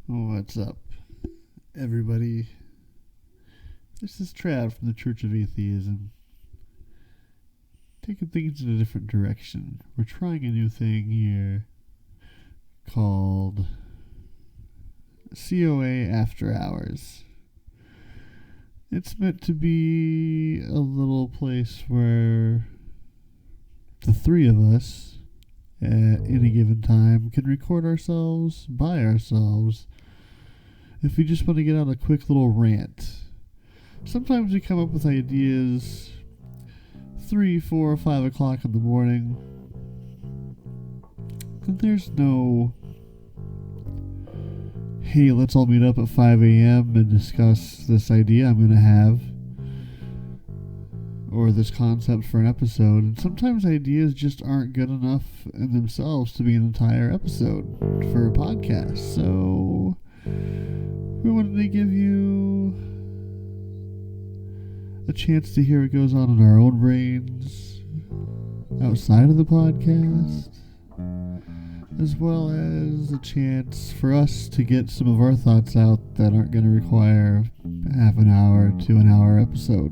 What's up, everybody? This is Trav from the Church of Atheism. Taking things in a different direction. We're trying a new thing here called COA After Hours. It's meant to be a little place where the three of us at any given time can record ourselves by ourselves if we just want to get out a quick little rant. Sometimes we come up with ideas 3, 4, 5 o'clock in the morning, and there's no, hey, let's all meet up at 5 a.m. and discuss this idea I'm going to have, or this concept for an episode. And sometimes ideas just aren't good enough in themselves to be an entire episode for a podcast. So we wanted to give you a chance to hear what goes on in our own brains outside of the podcast, as well as a chance for us to get some of our thoughts out that aren't going to require half an hour to an hour episode.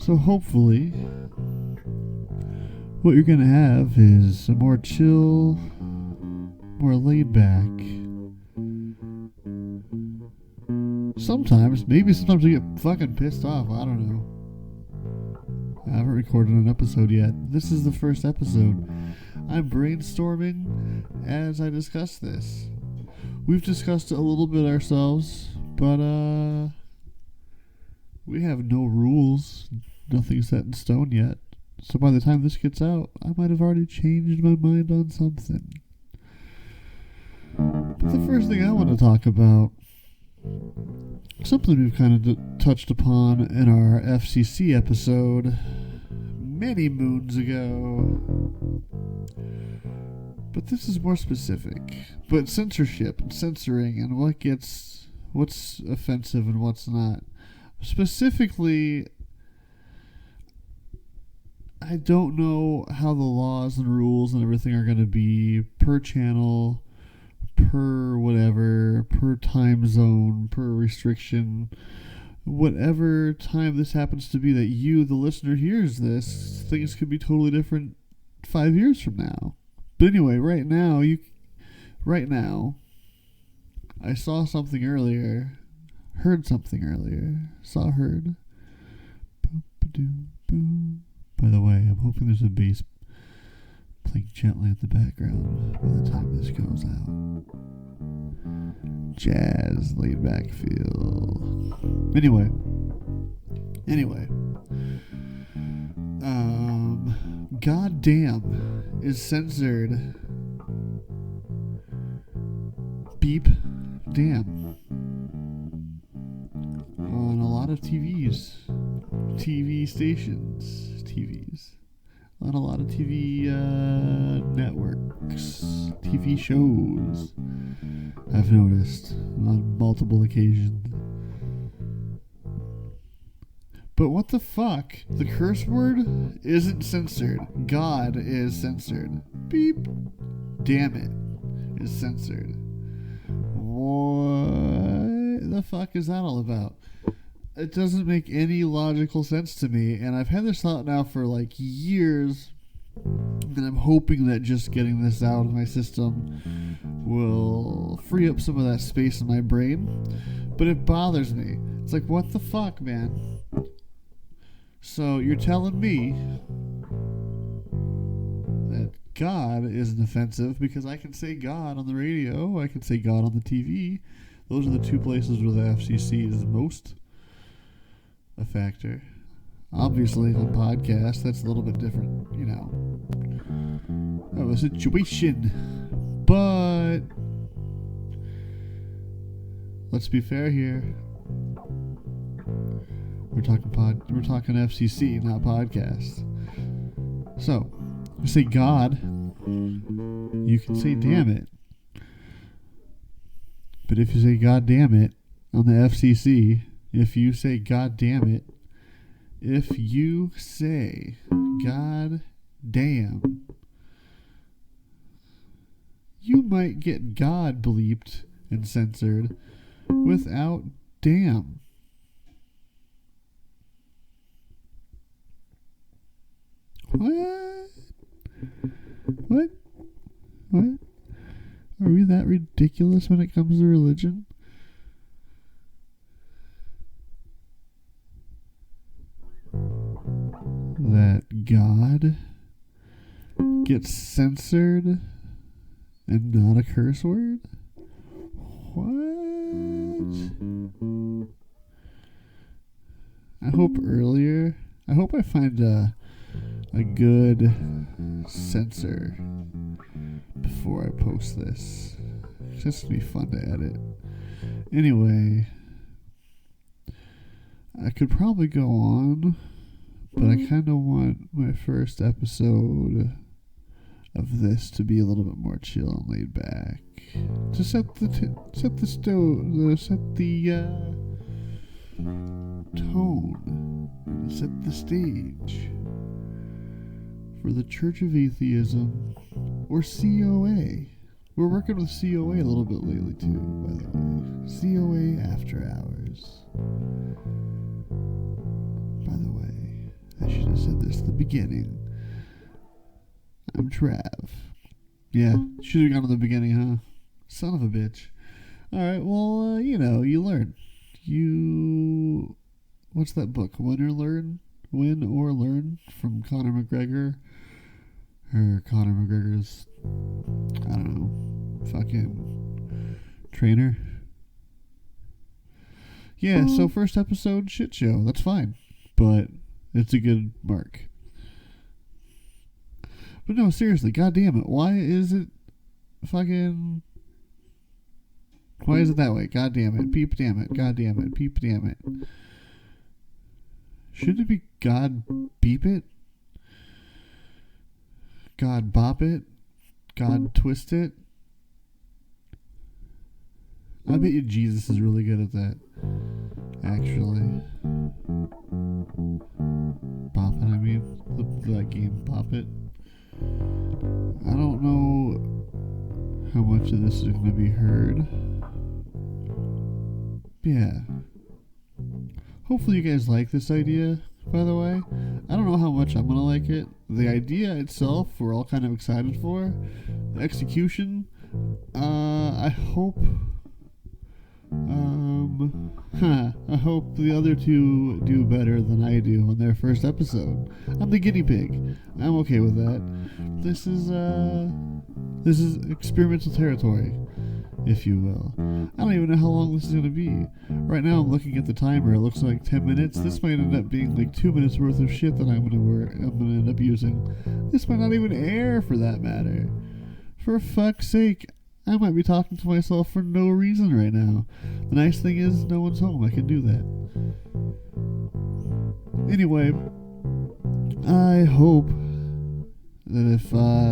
So hopefully what you're going to have is a more chill, more laid back. Sometimes we get fucking pissed off. I don't know. I haven't recorded an episode yet. This is the first episode. I'm brainstorming as I discuss this. We've discussed it a little bit ourselves, but we have no rules. Nothing's set in stone yet. So by the time this gets out, I might have already changed my mind on something. But the first thing I want to talk about, something we've kind of touched upon in our FCC episode many moons ago, but this is more specific. But censorship and censoring and what's offensive and what's not. Specifically, I don't know how the laws and rules and everything are going to be per channel, per whatever, per time zone, per restriction, whatever time this happens to be that you, the listener, hears this. Things could be totally different 5 years from now. But anyway, right now, I saw something earlier, heard something earlier, heard. By the way, I'm hoping there's a bass playing gently in the background by the time this goes out. Jazz, laid back feel. Anyway. Goddamn is censored. Beep. Damn. On a lot of TV stations. On a lot of TV networks, TV shows, I've noticed on multiple occasions. But what the fuck? The curse word isn't censored. God is censored. Beep. Damn it is censored. What the fuck is that all about? It doesn't make any logical sense to me, and I've had this thought now for like years, and I'm hoping that just getting this out of my system will free up some of that space in my brain, but it bothers me. It's like, what the fuck, man? So you're telling me that God isn't offensive because I can say God on the radio, I can say God on the TV. Those are the two places where the FCC is most a factor. Obviously on podcasts that's a little bit different, of a situation. But let's be fair here. We're talking FCC, not podcast. So you say God, you can say damn it. But if you say God damn it on the FCC, if you say God damn it, if you say God damn, you might get God bleeped and censored without damn. What? What? What? Are we that ridiculous when it comes to religion? That God gets censored and not a curse word? What? I hope I find a good censor before I post this. It's just gonna be fun to edit. Anyway, I could probably go on, but I kind of want my first episode of this to be a little bit more chill and laid back, to set the tone, set the stage for the Church of Atheism, or COA. We're working with COA a little bit lately too, by the way. COA After Hours. By the way, I should have said this at the beginning. I'm Trav. Yeah, should have gone to the beginning, huh? Son of a bitch. Alright, well, you learn. What's that book? Win or Learn from Conor McGregor? Or Conor McGregor's, I don't know, fucking trainer? Yeah, so first episode, shit show. That's fine. But it's a good mark. But no, seriously, goddamn it. Why is it that way? God damn it. Peep damn it. God damn it. Peep damn it. Shouldn't it be God beep it? God bop it? God twist it? I bet you Jesus is really good at that. Actually. Bop it, I mean. That game, Bop It. I don't know how much of this is going to be heard. Yeah. Hopefully you guys like this idea, by the way. I don't know how much I'm going to like it. The idea itself, we're all kind of excited for. The execution, I hope... I hope the other two do better than I do on their first episode. I'm the guinea pig. I'm okay with that. This is experimental territory, if you will. I don't even know how long this is going to be. Right now I'm looking at the timer. It looks like 10 minutes. This might end up being like 2 minutes worth of shit that I'm going to end up using. This might not even air, for that matter. For fuck's sake. I might be talking to myself for no reason right now. The nice thing is, no one's home. I can do that. Anyway, I hope that if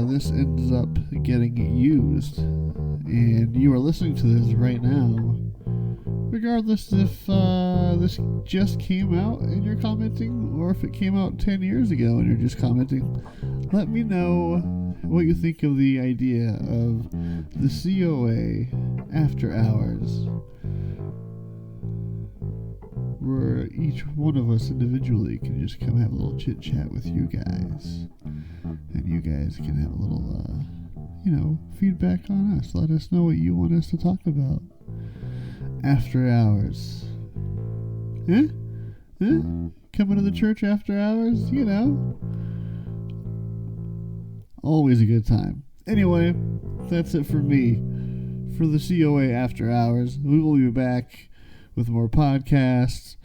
this ends up getting used, and you are listening to this right now, regardless if this just came out and you're commenting, or if it came out 10 years ago and you're just commenting, let me know what you think of the idea of the COA After Hours, where each one of us individually can just come have a little chit chat with you guys, and you guys can have a little feedback on us. Let us know what you want us to talk about. After hours. Huh? Coming to the church after hours? Always a good time. Anyway, that's it for me. For the COA After Hours. We will be back with more podcasts,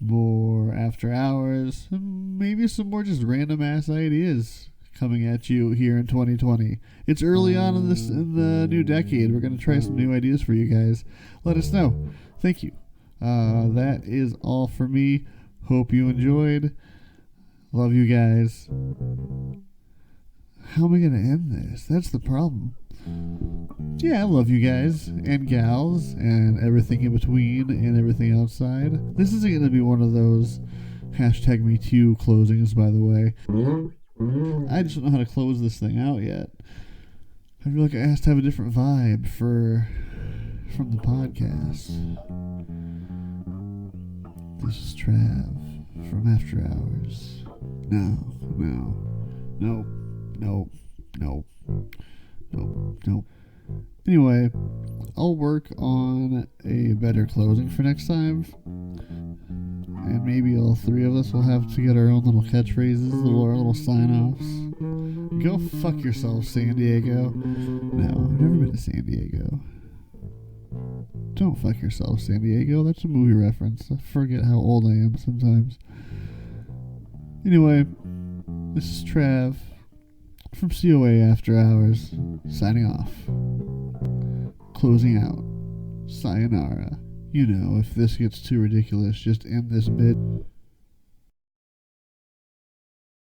more after hours, and maybe some more just random ass ideas coming at you here in 2020. It's early on in the new decade. We're going to try some new ideas for you guys. Let us know. Thank you. That is all for me. Hope you enjoyed. Love you guys. How am I going to end this? That's the problem. Yeah, I love you guys and gals and everything in between and everything outside. This isn't going to be one of those #MeToo closings, by the way. I just don't know how to close this thing out yet. I feel like it has to have a different vibe for from the podcast. This is Trav from After Hours. Nope. Anyway, I'll work on a better closing for next time. And maybe all three of us will have to get our own little catchphrases, our little sign-offs. Go fuck yourself, San Diego. No, I've never been to San Diego. Don't fuck yourself, San Diego. That's a movie reference. I forget how old I am sometimes. Anyway, this is Trav from COA After Hours, signing off. Closing out. Sayonara. You know, if this gets too ridiculous, just end this bit.